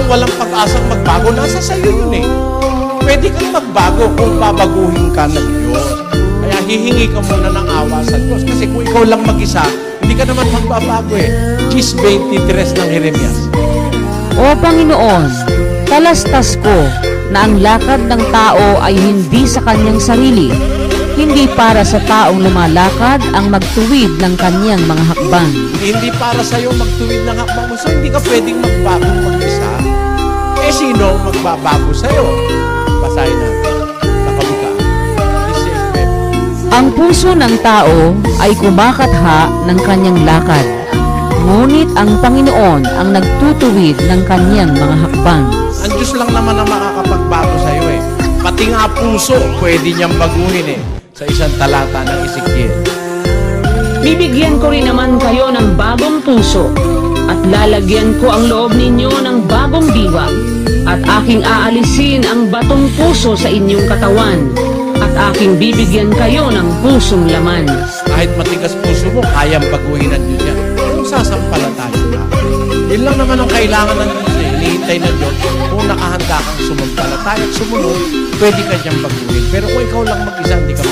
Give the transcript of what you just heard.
walang pag-asang magbago, nasa sa'yo yun eh. Pwede kang magbago kung babaguhin ka ng Diyos. Kaya hihingi ka muna ng awa sa Diyos. Kasi kung ikaw lang mag-isa, hindi ka naman magbabago eh. Gis 23 ng Jeremias. O Panginoon, talastas ko na ang lakad ng tao ay hindi sa kanyang sarili, hindi para sa taong lumalakad ang magtuwid ng kanyang mga hakbang. Hindi para sa'yo magtuwid ng hakbang mo. So hindi ka pwedeng magbago mag-isa. Eh sino magbabago sa'yo? Basahin natin sa Kawikaan. Ang puso ng tao ay kumakatha ng kanyang lakad, ngunit ang Panginoon ang nagtutuwid ng kanyang mga hakbang. Ang Diyos lang naman ang makakapagbago sa'yo eh. Pati nga puso, pwede niyang baguhin eh. Sa isang talata ng Ezekiel. Bibigyan ko rin naman kayo ng bagong puso at lalagyan ko ang loob ninyo ng bagong diwa at aking aalisin ang batong puso sa inyong katawan at aking bibigyan kayo ng pusong laman. Kahit matigas puso mo, kayang baguhin ng Diyos yan. Kung sasampalataya ka. Yun lang naman ang kailangan ng Diyos eh. Hinihintay ng Diyos. Kung nakahanda kang sumampalataya at sumunod, pwede ka niyang baguhin. Pero kung ikaw lang mag-isa, hindi ka